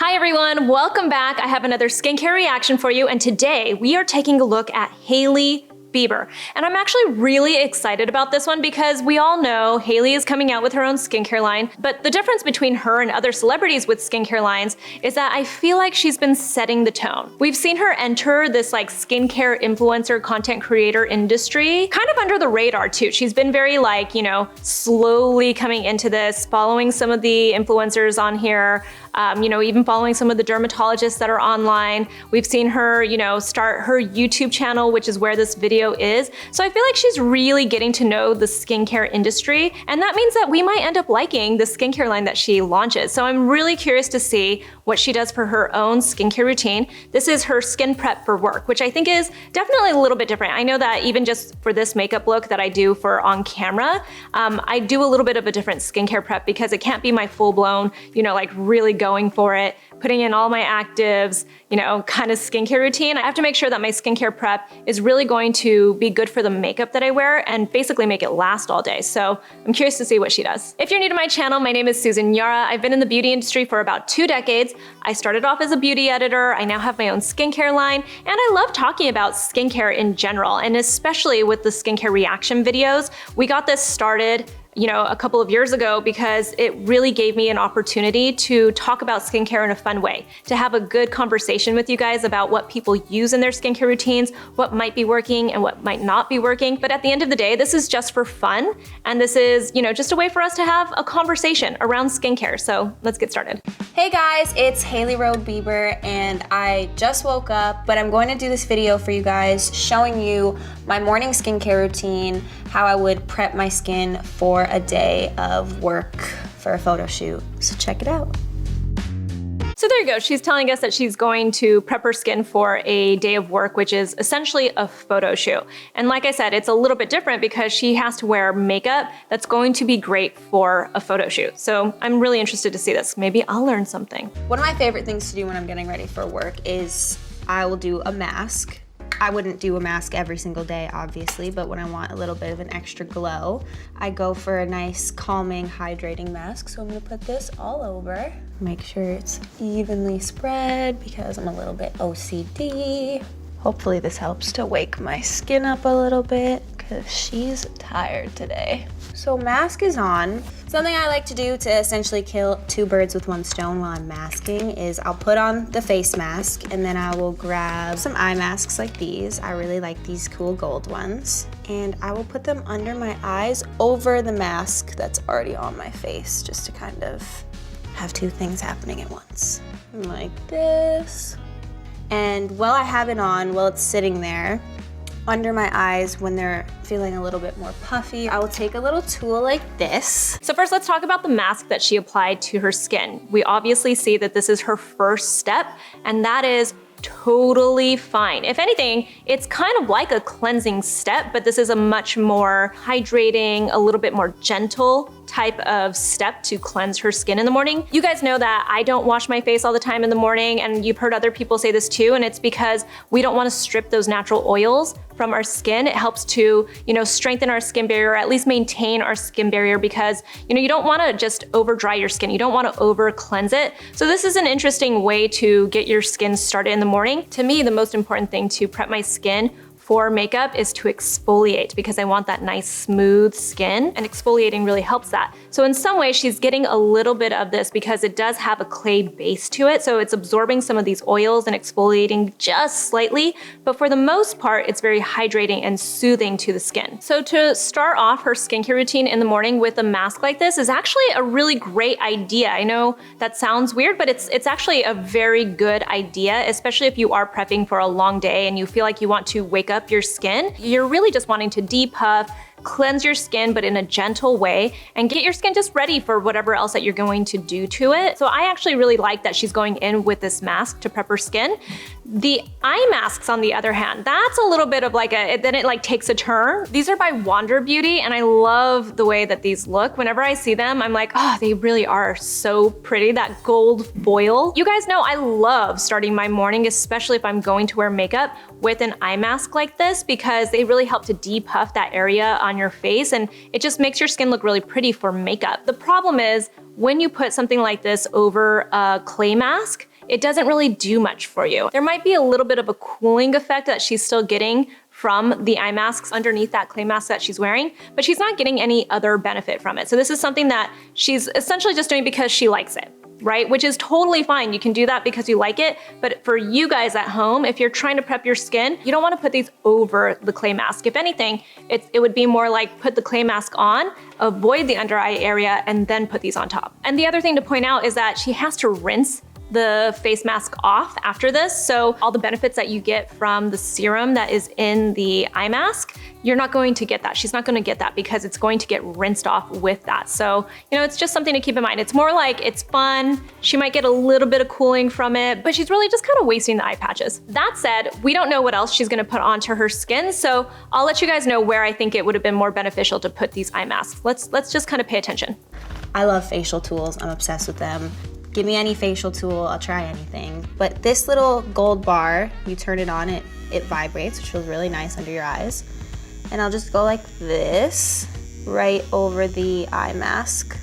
Hi everyone, welcome back. I have another skincare reaction for you, and today we are taking a look at Hailey Bieber. And I'm actually really excited about this one because we all know Hailey is coming out with her own skincare line, but the difference between her and other celebrities with skincare lines is that I feel like she's been setting the tone. We've seen her enter this like skincare influencer content creator industry, kind of under the radar too. She's been very like, you know, slowly coming into this, following some of the influencers on here, even following some of the dermatologists that are online. We've seen her, start her YouTube channel, which is where this video is. So I feel like she's really getting to know the skincare industry, and that means that we might end up liking the skincare line that she launches. So I'm really curious to see what she does for her own skincare routine. This is her skin prep for work, which I think is definitely a little bit different. I know that even just for this makeup look that I do for on camera, I do a little bit of a different skincare prep because it can't be my full-blown, like really going for it, putting in all my actives, kind of skincare routine. I have to make sure that my skincare prep is really going to be good for the makeup that I wear and basically make it last all day. So I'm curious to see what she does. If you're new to my channel, my name is Susan Yara. I've been in the beauty industry for about 2 decades. I started off as a beauty editor. I now have my own skincare line, and I love talking about skincare in general, and especially with the skincare reaction videos. We got this started a couple of years ago because it really gave me an opportunity to talk about skincare in a fun way, to have a good conversation with you guys about what people use in their skincare routines, what might be working and what might not be working. But at the end of the day, this is just for fun. And this is, just a way for us to have a conversation around skincare. So let's get started. Hey guys, it's Hailey Bieber, and I just woke up, but I'm going to do this video for you guys showing you my morning skincare routine, how I would prep my skin for a day of work for a photo shoot. So check it out. So there you go. She's telling us that she's going to prep her skin for a day of work, which is essentially a photo shoot. And like I said, it's a little bit different because she has to wear makeup that's going to be great for a photo shoot. So I'm really interested to see this. Maybe I'll learn something. One of my favorite things to do when I'm getting ready for work is I will do a mask. I wouldn't do a mask every single day, obviously, but when I want a little bit of an extra glow, I go for a nice, calming, hydrating mask. So I'm gonna put this all over. Make sure it's evenly spread because I'm a little bit OCD. Hopefully this helps to wake my skin up a little bit because she's tired today. So mask is on. Something I like to do to essentially kill 2 birds with 1 stone while I'm masking is I'll put on the face mask and then I will grab some eye masks like these. I really like these cool gold ones. And I will put them under my eyes over the mask that's already on my face, just to kind of have 2 things happening at once. Like this. And while I have it on, while it's sitting there, under my eyes when they're feeling a little bit more puffy, I will take a little tool like this. So first, let's talk about the mask that she applied to her skin. We obviously see that this is her first step, and that is totally fine. If anything, it's kind of like a cleansing step, but this is a much more hydrating, a little bit more gentle type of step to cleanse her skin in the morning. You guys know that I don't wash my face all the time in the morning, and you've heard other people say this too, and it's because we don't want to strip those natural oils from our skin. It helps to, strengthen our skin barrier, or at least maintain our skin barrier, because, you don't want to just over dry your skin. You don't want to over cleanse it. So this is an interesting way to get your skin started in the morning. To me, the most important thing to prep my skin for makeup is to exfoliate, because I want that nice smooth skin, and exfoliating really helps that. So in some way, she's getting a little bit of this because it does have a clay base to it, so it's absorbing some of these oils and exfoliating just slightly, but for the most part, it's very hydrating and soothing to the skin. So to start off her skincare routine in the morning with a mask like this is actually a really great idea. I know that sounds weird, but it's actually a very good idea, especially if you are prepping for a long day and you feel like you want to wake up your skin. You're really just wanting to depuff, cleanse your skin, but in a gentle way, and get your skin just ready for whatever else that you're going to do to it. So I actually really like that she's going in with this mask to prep her skin. The eye masks, on the other hand, that's a little bit of like then it like takes a turn. These are by Wander Beauty, and I love the way that these look. Whenever I see them, I'm like, oh, they really are so pretty, that gold foil. You guys know I love starting my morning, especially if I'm going to wear makeup, with an eye mask like this, because they really help to depuff that area on your face, and it just makes your skin look really pretty for makeup. The problem is, when you put something like this over a clay mask, it doesn't really do much for you. There might be a little bit of a cooling effect that she's still getting from the eye masks underneath that clay mask that she's wearing, but she's not getting any other benefit from it. So this is something that she's essentially just doing because she likes it, right? Which is totally fine. You can do that because you like it. But for you guys at home, if you're trying to prep your skin, you don't want to put these over the clay mask. If anything, it would be more like put the clay mask on, avoid the under eye area, and then put these on top. And the other thing to point out is that she has to rinse the face mask off after this. So all the benefits that you get from the serum that is in the eye mask, you're not going to get that. She's not going to get that because it's going to get rinsed off with that. So, you know, it's just something to keep in mind. It's more like it's fun. She might get a little bit of cooling from it, but she's really just kind of wasting the eye patches. That said, we don't know what else she's going to put onto her skin. So I'll let you guys know where I think it would have been more beneficial to put these eye masks. Let's just kind of pay attention. I love facial tools. I'm obsessed with them. Give me any facial tool, I'll try anything. But this little gold bar, you turn it on, it vibrates, which feels really nice under your eyes. And I'll just go like this, right over the eye mask.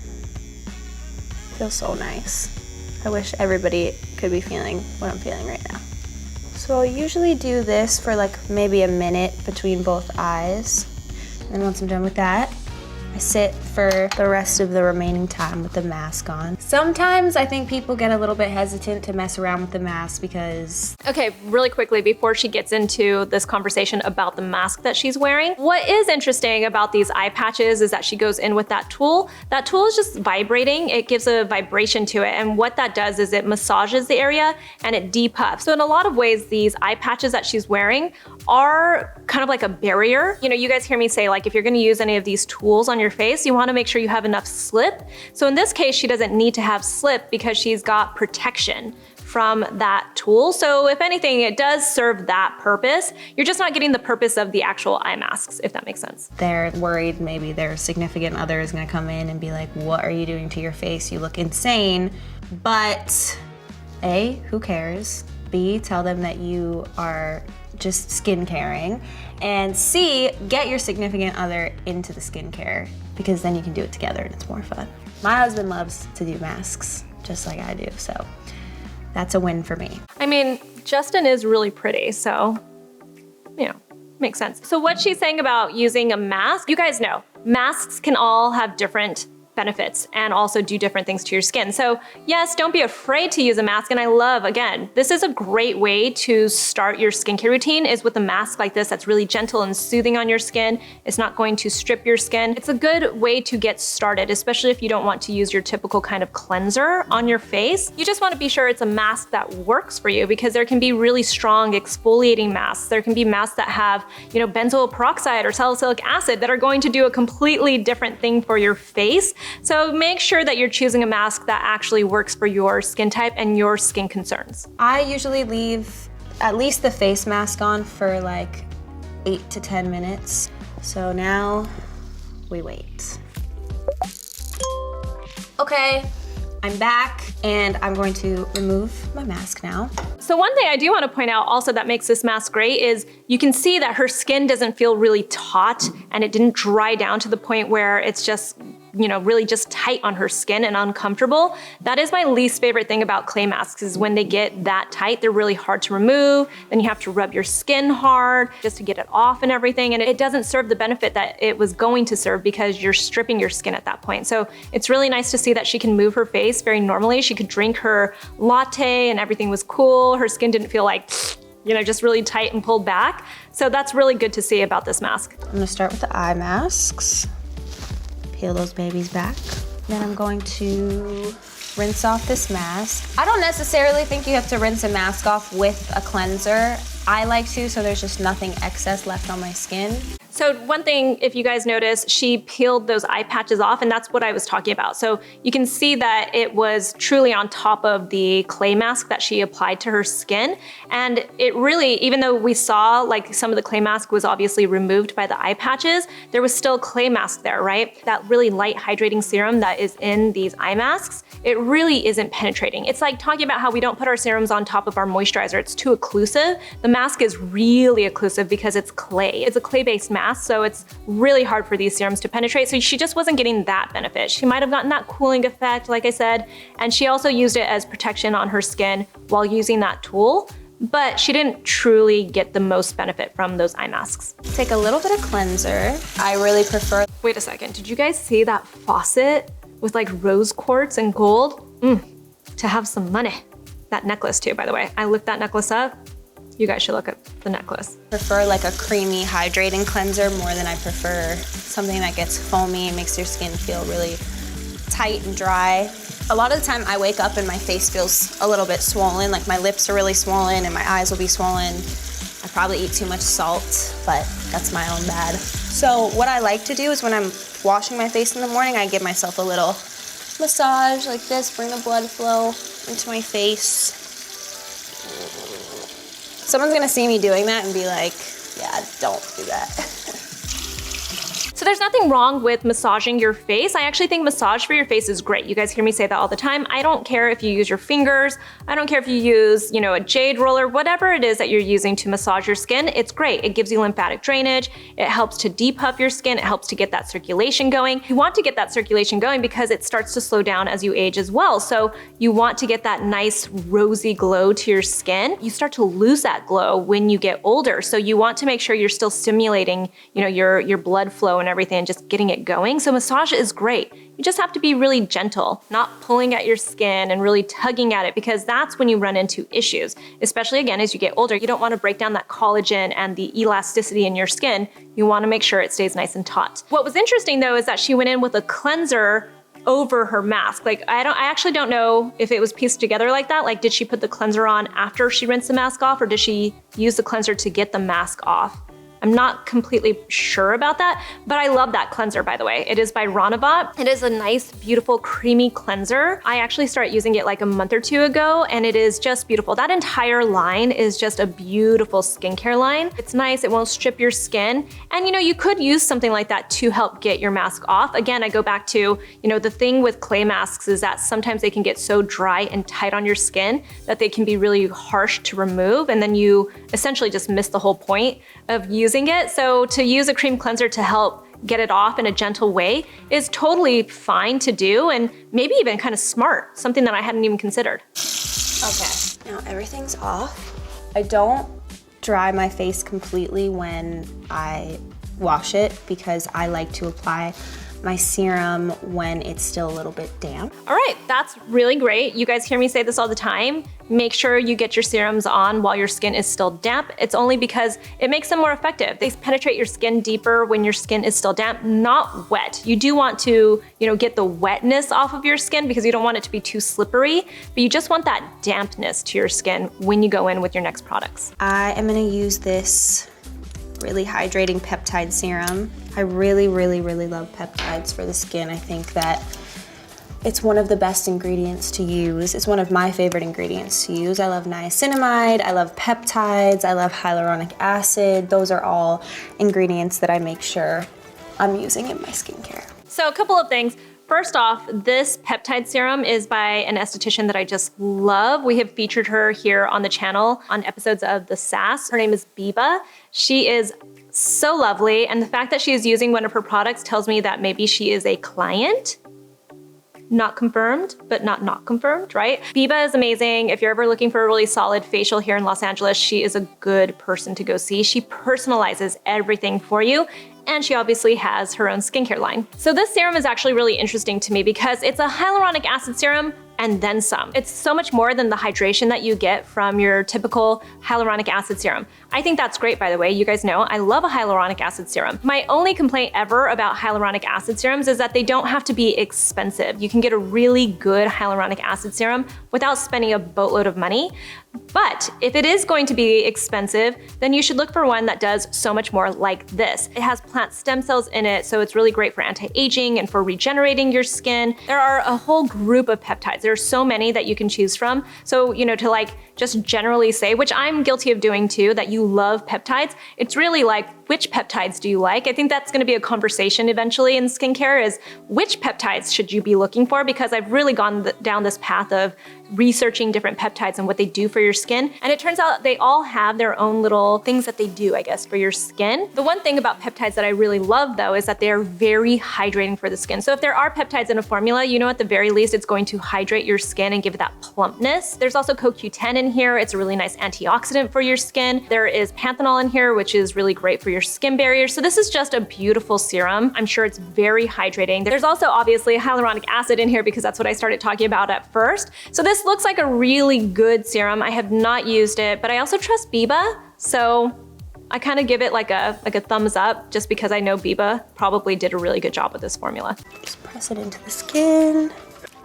Feels so nice. I wish everybody could be feeling what I'm feeling right now. So I'll usually do this for like maybe a minute between both eyes. And once I'm done with that, I sit for the rest of the remaining time with the mask on. Sometimes I think people get a little bit hesitant to mess around with the mask because... Okay, really quickly before she gets into this conversation about the mask that she's wearing, what is interesting about these eye patches is that she goes in with that tool. That tool is just vibrating. It gives a vibration to it. And what that does is it massages the area and it depuffs. So in a lot of ways, these eye patches that she's wearing are kind of like a barrier. You know, you guys hear me say, like, if you're gonna use any of these tools on your face, you wanna make sure you have enough slip. So in this case, she doesn't need to have slip because she's got protection from that tool. So if anything, it does serve that purpose. You're just not getting the purpose of the actual eye masks, if that makes sense. They're worried maybe their significant other is gonna come in and be like, what are you doing to your face? You look insane. But A, who cares? B, tell them that you are just skin caring. And C, get your significant other into the skincare because then you can do it together and it's more fun. My husband loves to do masks just like I do, so that's a win for me. I mean, Justin is really pretty, so, you know, makes sense. So what she's saying about using a mask, you guys know, masks can all have different benefits and also do different things to your skin. So yes, don't be afraid to use a mask. And I love, again, this is a great way to start your skincare routine is with a mask like this that's really gentle and soothing on your skin. It's not going to strip your skin. It's a good way to get started, especially if you don't want to use your typical kind of cleanser on your face. You just want to be sure it's a mask that works for you because there can be really strong exfoliating masks. There can be masks that have, you know, benzoyl peroxide or salicylic acid that are going to do a completely different thing for your face. So make sure that you're choosing a mask that actually works for your skin type and your skin concerns. I usually leave at least the face mask on for like 8 to 10 minutes. So now we wait. Okay, I'm back and I'm going to remove my mask now. So one thing I do want to point out also that makes this mask great is you can see that her skin doesn't feel really taut and it didn't dry down to the point where it's just, you know, really just tight on her skin and uncomfortable. That is my least favorite thing about clay masks is when they get that tight, they're really hard to remove. Then you have to rub your skin hard just to get it off and everything. And it doesn't serve the benefit that it was going to serve because you're stripping your skin at that point. So it's really nice to see that she can move her face very normally. She could drink her latte and everything was cool. Her skin didn't feel like, you know, just really tight and pulled back. So that's really good to see about this mask. I'm gonna start with the eye masks. Peel those babies back. Then I'm going to rinse off this mask. I don't necessarily think you have to rinse a mask off with a cleanser. I like to, so there's just nothing excess left on my skin. So one thing, if you guys notice, she peeled those eye patches off and that's what I was talking about. So you can see that it was truly on top of the clay mask that she applied to her skin. And it really, even though we saw like some of the clay mask was obviously removed by the eye patches, there was still clay mask there, right? That really light hydrating serum that is in these eye masks, it really isn't penetrating. It's like talking about how we don't put our serums on top of our moisturizer. It's too occlusive. The mask is really occlusive because it's clay. It's a clay-based mask. mask, so it's really hard for these serums to penetrate. So she just wasn't getting that benefit. She might have gotten that cooling effect, like I said, and she also used it as protection on her skin while using that tool, but she didn't truly get the most benefit from those eye masks. Take a little bit of cleanser. I really prefer. Wait a second, did you guys see that faucet with like rose quartz and gold? To have some money. That necklace too, by the way. I looked that necklace up. You guys should look at the necklace. Prefer like a creamy hydrating cleanser more than I prefer something that gets foamy and makes your skin feel really tight and dry. A lot of the time I wake up and my face feels a little bit swollen, like my lips are really swollen and my eyes will be swollen. I probably eat too much salt, but that's my own bad. So what I like to do is when I'm washing my face in the morning, I give myself a little massage like this, bring the blood flow into my face. Someone's gonna see me doing that and be like, yeah, don't do that. So there's nothing wrong with massaging your face. I actually think massage for your face is great. You guys hear me say that all the time. I don't care if you use your fingers. I don't care if you use, a jade roller, whatever it is that you're using to massage your skin. It's great. It gives you lymphatic drainage. It helps to depuff your skin. It helps to get that circulation going. You want to get that circulation going because it starts to slow down as you age as well. So you want to get that nice rosy glow to your skin. You start to lose that glow when you get older. So you want to make sure you're still stimulating, your blood flow and everything and just getting it going. So massage is great. You just have to be really gentle, not pulling at your skin and really tugging at it, because that's when you run into issues, especially again, as you get older. You don't want to break down that collagen and the elasticity in your skin. You want to make sure it stays nice and taut. What was interesting though is that she went in with a cleanser over her mask. Like I actually don't know if it was pieced together like that. Like did she put the cleanser on after she rinsed the mask off, or did she use the cleanser to get the mask off? I'm not completely sure about that, but I love that cleanser, by the way. It is by Ranavat. It is a nice, beautiful, creamy cleanser. I actually started using it like a month or two ago, and it is just beautiful. That entire line is just a beautiful skincare line. It's nice, it won't strip your skin. And you could use something like that to help get your mask off. Again, I go back to, the thing with clay masks is that sometimes they can get so dry and tight on your skin that they can be really harsh to remove, and then you essentially just miss the whole point of using it. So to use a cream cleanser to help get it off in a gentle way is totally fine to do, and maybe even kind of smart, something that I hadn't even considered. Okay, now everything's off. I don't dry my face completely when I wash it because I like to apply my serum when it's still a little bit damp. All right, that's really great. You guys hear me say this all the time. Make sure you get your serums on while your skin is still damp. It's only because it makes them more effective. They penetrate your skin deeper when your skin is still damp, not wet. You do want to, get the wetness off of your skin because you don't want it to be too slippery, but you just want that dampness to your skin when you go in with your next products. I am gonna use this really hydrating peptide serum. I really, really, really love peptides for the skin. I think that it's one of the best ingredients to use. It's one of my favorite ingredients to use. I love niacinamide, I love peptides, I love hyaluronic acid. Those are all ingredients that I make sure I'm using in my skincare. So a couple of things. First off, this peptide serum is by an esthetician that I just love. We have featured her here on the channel on episodes of The Sass. Her name is Biba. She is so lovely, and the fact that she is using one of her products tells me that maybe she is a client. Not confirmed, but not confirmed, right? Biba is amazing. If you're ever looking for a really solid facial here in Los Angeles, she is a good person to go see. She personalizes everything for you, and she obviously has her own skincare line. So this serum is actually really interesting to me because it's a hyaluronic acid serum and then some. It's so much more than the hydration that you get from your typical hyaluronic acid serum. I think that's great, by the way. You guys know I love a hyaluronic acid serum. My only complaint ever about hyaluronic acid serums is that they don't have to be expensive. You can get a really good hyaluronic acid serum without spending a boatload of money. But if it is going to be expensive, then you should look for one that does so much more like this. It has plant stem cells in it, so it's really great for anti-aging and for regenerating your skin. There are a whole group of peptides. There are so many that you can choose from. So, to just generally say, which I'm guilty of doing too, that you love peptides, it's really like which peptides do you like? I think that's gonna be a conversation eventually in skincare, is which peptides should you be looking for? Because I've really gone down this path of researching different peptides and what they do for your skin. And it turns out they all have their own little things that they do, I guess, for your skin. The one thing about peptides that I really love though is that they are very hydrating for the skin. So if there are peptides in a formula, you know at the very least it's going to hydrate your skin and give it that plumpness. There's also CoQ10 in here. It's a really nice antioxidant for your skin. There is panthenol in here, which is really great for your skin barrier. So this is just a beautiful serum. I'm sure it's very hydrating. There's also obviously hyaluronic acid in here because that's what I started talking about at first. So this looks like a really good serum. I have not used it, but I also trust Biba. So I kind of give it like a thumbs up just because I know Biba probably did a really good job with this formula. Just press it into the skin.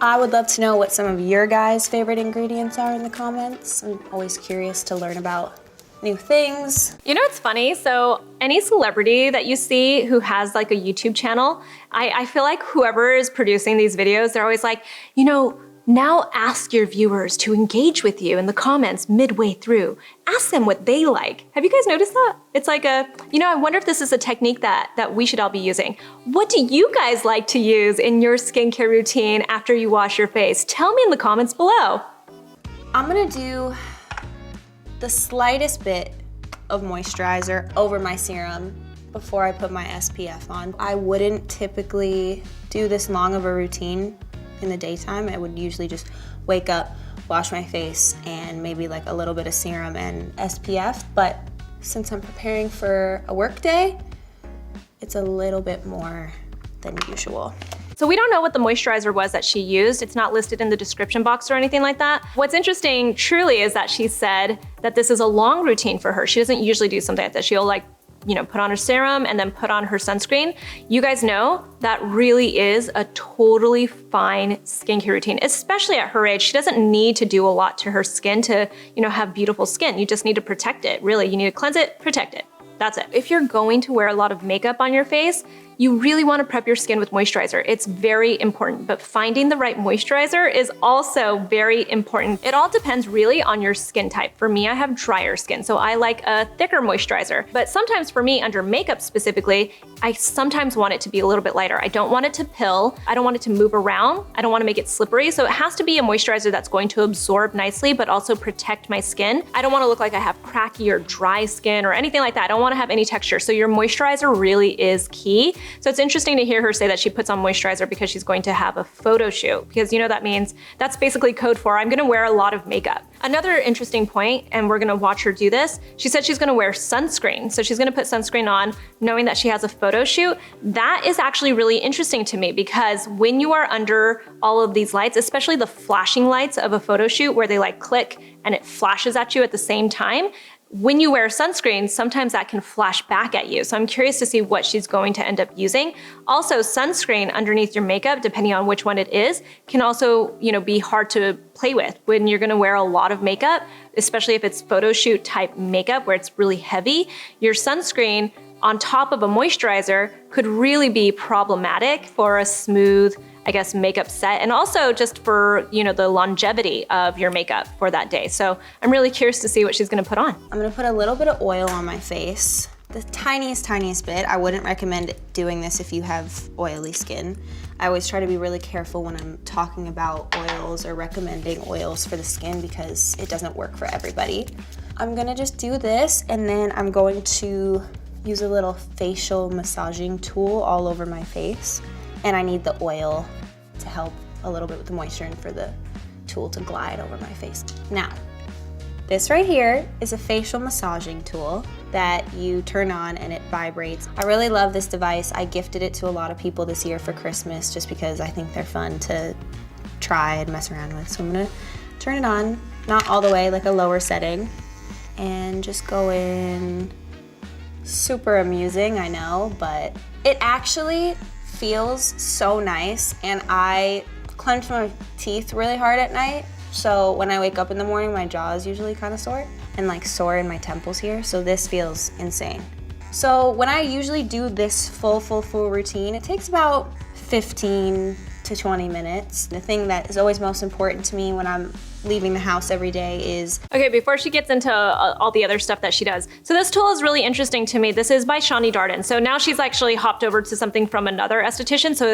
I would love to know what some of your guys' favorite ingredients are in the comments. I'm always curious to learn about new things. You know what's funny? So any celebrity that you see who has like a YouTube channel, I feel like whoever is producing these videos, they're always like, you know, now ask your viewers to engage with you in the comments midway through. Ask them what they like. Have you guys noticed that? It's like you know, I wonder if this is a technique that we should all be using. What do you guys like to use in your skincare routine after you wash your face? Tell me in the comments below. I'm gonna do the slightest bit of moisturizer over my serum before I put my SPF on. I wouldn't typically do this long of a routine in the daytime. I would usually just wake up, wash my face, and maybe like a little bit of serum and SPF. But since I'm preparing for a work day, it's a little bit more than usual. So we don't know what the moisturizer was that she used. It's not listed in the description box or anything like that. What's interesting truly is that she said that this is a long routine for her. She doesn't usually do something like this. She'll like, you know, put on her serum and then put on her sunscreen. You guys know that really is a totally fine skincare routine, especially at her age. She doesn't need to do a lot to her skin to, you know, have beautiful skin. You just need to protect it. Really, you need to cleanse it, protect it. That's it. If you're going to wear a lot of makeup on your face, you really want to prep your skin with moisturizer. It's very important, but finding the right moisturizer is also very important. It all depends really on your skin type. For me, I have drier skin, so I like a thicker moisturizer. But sometimes for me, under makeup specifically, I sometimes want it to be a little bit lighter. I don't want it to pill. I don't want it to move around. I don't want to make it slippery. So it has to be a moisturizer that's going to absorb nicely, but also protect my skin. I don't want to look like I have cracky or dry skin or anything like that. I don't want to have any texture. So your moisturizer really is key. So it's interesting to hear her say that she puts on moisturizer because she's going to have a photo shoot, because you know that means that's basically code for I'm gonna wear a lot of makeup. Another interesting point, and we're gonna watch her do this, she said she's gonna wear sunscreen. So she's gonna put sunscreen on knowing that she has a photo shoot. That is actually really interesting to me because when you are under all of these lights, especially the flashing lights of a photo shoot where they like click and it flashes at you at the same time, when you wear sunscreen, sometimes that can flash back at you. So I'm curious to see what she's going to end up using. Also, sunscreen underneath your makeup, depending on which one it is, can also, you know, be hard to play with when you're gonna wear a lot of makeup, especially if it's photo shoot type makeup where it's really heavy. Your sunscreen on top of a moisturizer could really be problematic for a smooth, I guess, makeup set, and also just for, you know, the longevity of your makeup for that day. So I'm really curious to see what she's gonna put on. I'm gonna put a little bit of oil on my face. The tiniest bit. I wouldn't recommend doing this if you have oily skin. I always try to be really careful when I'm talking about oils or recommending oils for the skin because it doesn't work for everybody. I'm gonna just do this, and then I'm going to use a little facial massaging tool all over my face. And I need the oil to help a little bit with the moisture and for the tool to glide over my face. Now, this right here is a facial massaging tool that you turn on and it vibrates. I really love this device. I gifted it to a lot of people this year for Christmas just because I think they're fun to try and mess around with. So I'm gonna turn it on, not all the way, like a lower setting, and just go in. Super amusing, I know, but it actually feels so nice, and I clench my teeth really hard at night, so when I wake up in the morning my jaw is usually kind of sore and like sore in my temples here, so this feels insane. So when I usually do this full routine, it takes about 15 to 20 minutes. The thing that is always most important to me when I'm leaving the house every day is... Okay, before she gets into all the other stuff that she does. So this tool is really interesting to me. This is by Shani Darden. So now she's actually hopped over to something from another esthetician. So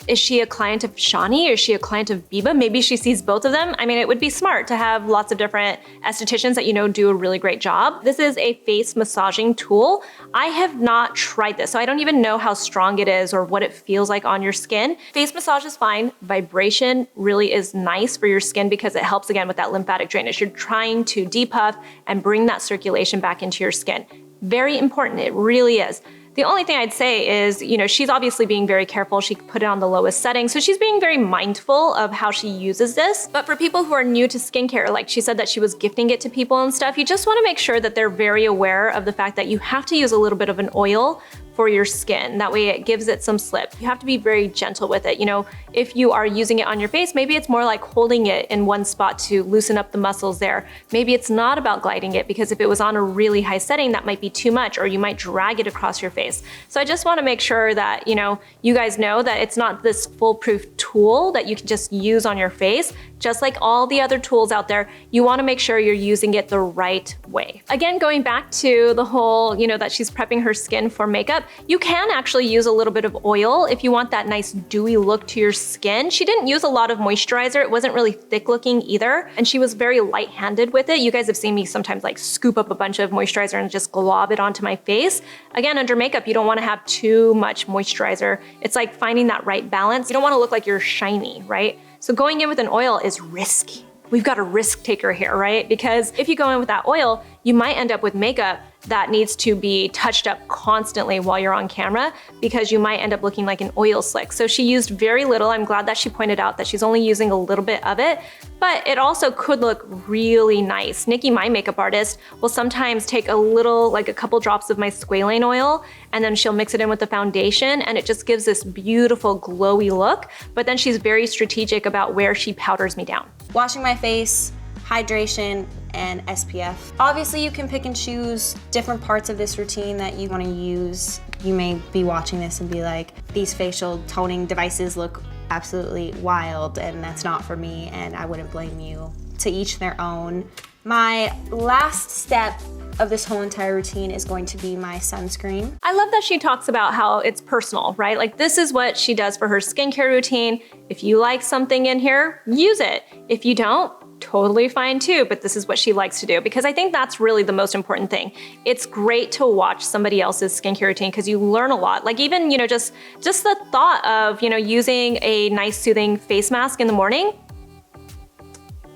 is she a client of Shani or is she a client of Biba? Maybe she sees both of them. I mean, it would be smart to have lots of different estheticians that you know do a really great job. This is a face massaging tool. I have not tried this, so I don't even know how strong it is or what it feels like on your skin. Face massage is fine. Vibration really is nice for your skin because it helps again with that lymphatic drainage. You're trying to depuff and bring that circulation back into your skin. Very important, it really is. The only thing I'd say is, you know, she's obviously being very careful. She put it on the lowest setting, so she's being very mindful of how she uses this. But for people who are new to skincare, like she said that she was gifting it to people and stuff, you just wanna make sure that they're very aware of the fact that you have to use a little bit of an oil for your skin. That way it gives it some slip. You have to be very gentle with it. You know, if you are using it on your face, maybe it's more like holding it in one spot to loosen up the muscles there. Maybe it's not about gliding it, because if it was on a really high setting, that might be too much, or you might drag it across your face. So I just wanna make sure that, you know, you guys know that it's not this foolproof tool that you can just use on your face. Just like all the other tools out there, you wanna make sure you're using it the right way. Again, going back to the whole, you know, that she's prepping her skin for makeup, you can actually use a little bit of oil if you want that nice dewy look to your skin. She didn't use a lot of moisturizer. It wasn't really thick looking either. And she was very light-handed with it. You guys have seen me sometimes like scoop up a bunch of moisturizer and just glob it onto my face. Again, under makeup, you don't wanna have too much moisturizer. It's like finding that right balance. You don't wanna look like you're shiny, right? So going in with an oil is risky. We've got a risk taker here, right? Because if you go in with that oil, you might end up with makeup that needs to be touched up constantly while you're on camera, because you might end up looking like an oil slick. So she used very little. I'm glad that she pointed out that she's only using a little bit of it, but it also could look really nice. Nikki, my makeup artist, will sometimes take a little, like a couple drops of my squalane oil, and then she'll mix it in with the foundation, and it just gives this beautiful glowy look. But then she's very strategic about where she powders me down. Washing my face, hydration, and SPF. Obviously, you can pick and choose different parts of this routine that you want to use. You may be watching this and be like, these facial toning devices look absolutely wild, and that's not for me, and I wouldn't blame you. To each their own. My last step of this whole entire routine is going to be my sunscreen. I love that she talks about how it's personal, right? Like, this is what she does for her skincare routine. If you like something in here, use it. If you don't, totally fine too, but this is what she likes to do, because I think that's really the most important thing. It's great to watch somebody else's skincare routine because you learn a lot. Like, even, you know, just the thought of, you know, using a nice soothing face mask in the morning,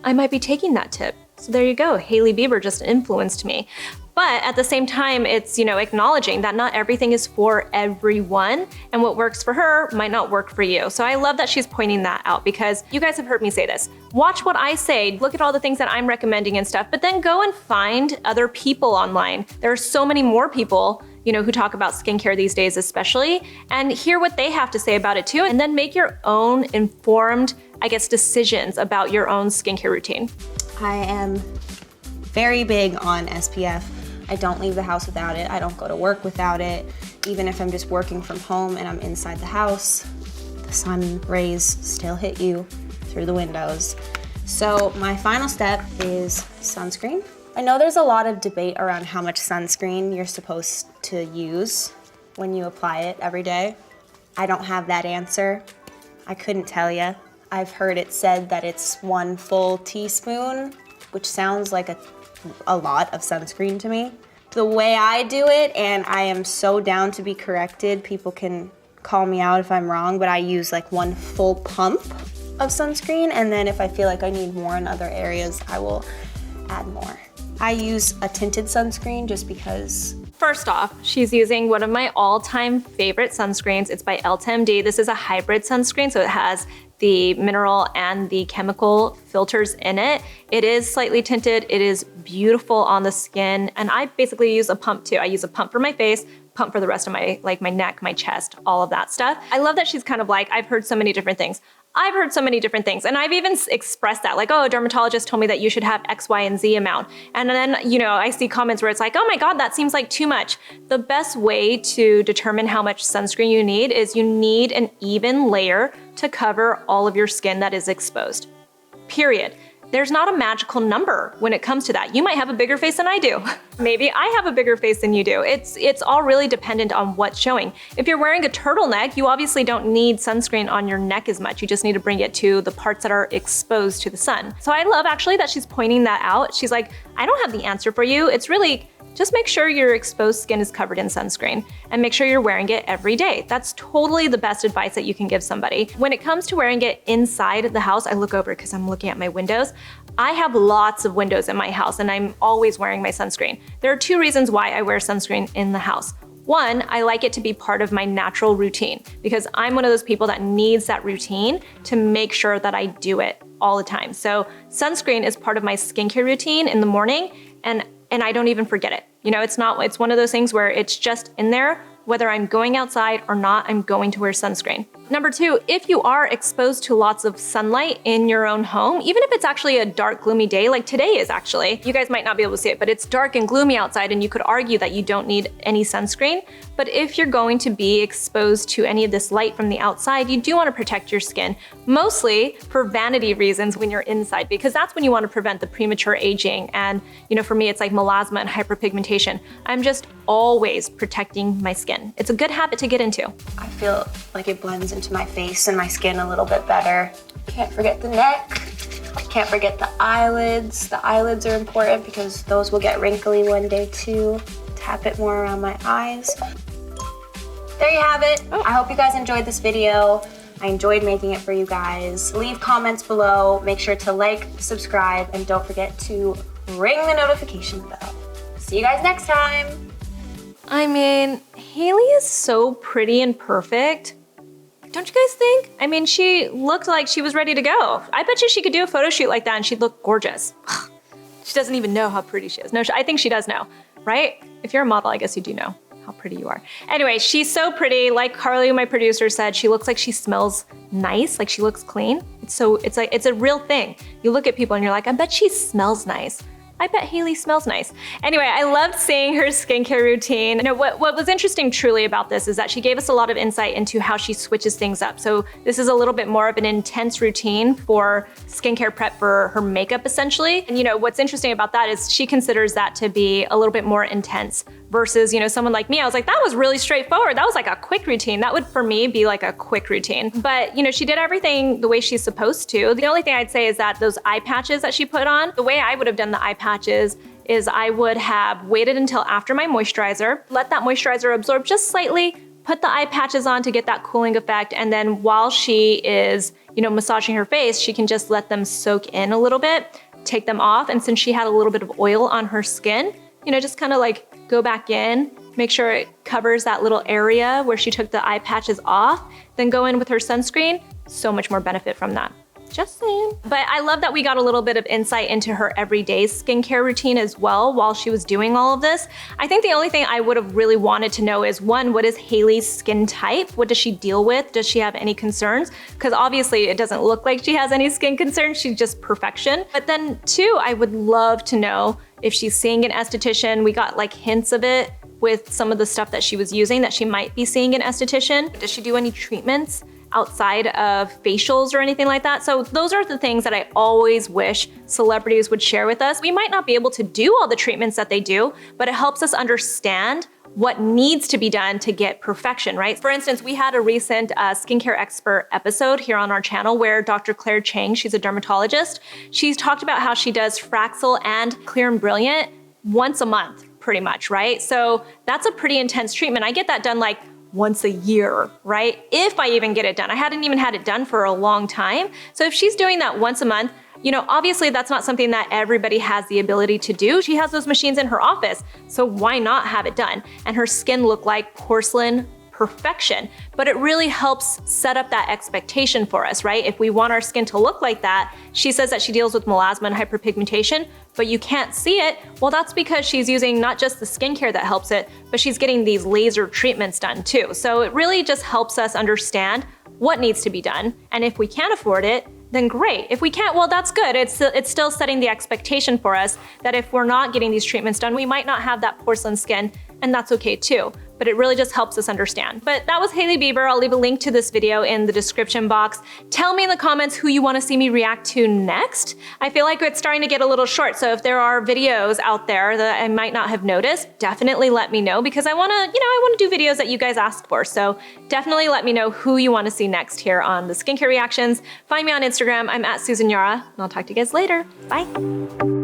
I might be taking that tip. So there you go, Hailey Bieber just influenced me. But at the same time, it's, you know, acknowledging that not everything is for everyone, and what works for her might not work for you. So I love that she's pointing that out, because you guys have heard me say this. Watch what I say, look at all the things that I'm recommending and stuff, but then go and find other people online. There are so many more people, you know, who talk about skincare these days especially, and hear what they have to say about it too, and then make your own informed, I guess, decisions about your own skincare routine. I am very big on SPF. I don't leave the house without it. I don't go to work without it. Even if I'm just working from home and I'm inside the house, the sun rays still hit you through the windows. So my final step is sunscreen. I know there's a lot of debate around how much sunscreen you're supposed to use when you apply it every day. I don't have that answer. I couldn't tell you. I've heard it said that it's 1 full teaspoon, which sounds like a lot of sunscreen to me. The way I do it, and I am so down to be corrected, people can call me out if I'm wrong, but I use like 1 full pump of sunscreen, and then if I feel like I need more in other areas, I will add more. I use a tinted sunscreen just because. First off, she's using one of my all-time favorite sunscreens. It's by Elta MD. This is a hybrid sunscreen, so it has the mineral and the chemical filters in it. It is slightly tinted. It is beautiful on the skin, and I basically use a pump too. I use a pump for my face, pump for the rest of my, like my neck, my chest, all of that stuff. I love that she's kind of like, I've heard so many different things. I've heard so many different things, and I've even expressed that, like, oh, a dermatologist told me that you should have X, Y, and Z amount. And then, you know, I see comments where it's like, oh my God, that seems like too much. The best way to determine how much sunscreen you need is you need an even layer to cover all of your skin that is exposed, period. there's not a magical number when it comes to that. You might have a bigger face than I do. Maybe I have a bigger face than you do. It's all really dependent on what's showing. If you're wearing a turtleneck, you obviously don't need sunscreen on your neck as much. You just need to bring it to the parts that are exposed to the sun. So I love actually that she's pointing that out. She's like, I don't have the answer for you. It's really, just make sure your exposed skin is covered in sunscreen and make sure you're wearing it every day. That's totally the best advice that you can give somebody. When it comes to wearing it inside the house, I look over because I'm looking at my windows. I have lots of windows in my house and I'm always wearing my sunscreen. There are 2 reasons why I wear sunscreen in the house. One, I like it to be part of my natural routine because I'm one of those people that needs that routine to make sure that I do it all the time. So sunscreen is part of my skincare routine in the morning and I don't even forget it. You know, it's one of those things where it's just in there. Whether I'm going outside or not, I'm going to wear sunscreen. Number 2, if you are exposed to lots of sunlight in your own home, even if it's actually a dark, gloomy day, like today is actually, you guys might not be able to see it, but it's dark and gloomy outside and you could argue that you don't need any sunscreen. But if you're going to be exposed to any of this light from the outside, you do want to protect your skin, mostly for vanity reasons when you're inside, because that's when you want to prevent the premature aging. And you know, for me, it's like melasma and hyperpigmentation. I'm just always protecting my skin. It's a good habit to get into. I feel like it blends into my face and my skin a little bit better. Can't forget the neck. Can't forget the eyelids. The eyelids are important because those will get wrinkly one day too. Tap it more around my eyes. There you have it. I hope you guys enjoyed this video. I enjoyed making it for you guys. Leave comments below. Make sure to like, subscribe, and don't forget to ring the notification bell. See you guys next time. I mean, Hailey is so pretty and perfect. Don't you guys think? I mean, she looked like she was ready to go. I bet you she could do a photo shoot like that and she'd look gorgeous. She doesn't even know how pretty she is. No, I think she does know, right? If you're a model, I guess you do know how pretty you are. Anyway, she's so pretty. Like Carly, my producer, said, she looks like she smells nice, like she looks clean. It's like, it's a real thing. You look at people and you're like, I bet she smells nice. I bet Hailey smells nice. Anyway, I loved seeing her skincare routine. You know, what was interesting truly about this is that she gave us a lot of insight into how she switches things up. So this is a little bit more of an intense routine for skincare prep for her makeup essentially. And you know, what's interesting about that is she considers that to be a little bit more intense versus, you know, someone like me. I was like, that was really straightforward. That was like a quick routine. That would, for me, be like a quick routine. But, you know, she did everything the way she's supposed to. The only thing I'd say is that those eye patches that she put on, the way I would have done the eye patches is I would have waited until after my moisturizer, let that moisturizer absorb just slightly, put the eye patches on to get that cooling effect, and then while she is, you know, massaging her face, she can just let them soak in a little bit, take them off, and since she had a little bit of oil on her skin, you know, just kind of like go back in, make sure it covers that little area where she took the eye patches off, then go in with her sunscreen. So much more benefit from that. Just saying. But I love that we got a little bit of insight into her everyday skincare routine as well while she was doing all of this. I think the only thing I would have really wanted to know is, one, what is Hailey's skin type? What does she deal with? Does she have any concerns? Because obviously it doesn't look like she has any skin concerns. She's just perfection. But then 2, I would love to know if she's seeing an esthetician. We got like hints of it with some of the stuff that she was using that she might be seeing an esthetician. Does she do any treatments outside of facials or anything like that? So those are the things that I always wish celebrities would share with us. We might not be able to do all the treatments that they do, but it helps us understand what needs to be done to get perfection, right? For instance, we had a recent skincare expert episode here on our channel where Dr. Claire Chang, she's a dermatologist, she's talked about how she does Fraxel and Clear and Brilliant once a month, pretty much, right? So that's a pretty intense treatment. I get that done like once a year, right? If I even get it done. I hadn't even had it done for a long time. So if she's doing that once a month, you know, obviously that's not something that everybody has the ability to do. She has those machines in her office, so why not have it done? And her skin looked like porcelain perfection, but it really helps set up that expectation for us, right? If we want our skin to look like that, she says that she deals with melasma and hyperpigmentation, but you can't see it. Well, that's because she's using not just the skincare that helps it, but she's getting these laser treatments done too. So it really just helps us understand what needs to be done. And if we can't afford it, then great. If we can't, well, that's good. It's still setting the expectation for us that if we're not getting these treatments done, we might not have that porcelain skin, and that's okay too. but it really just helps us understand. But that was Hailey Bieber. I'll leave a link to this video in the description box. Tell me in the comments who you want to see me react to next. I feel like it's starting to get a little short, so if there are videos out there that I might not have noticed, definitely let me know, because I want to, I want to do videos that you guys asked for. So definitely let me know who you want to see next here on the skincare reactions. Find me on Instagram. I'm at Susan Yara, and I'll talk to you guys later. Bye.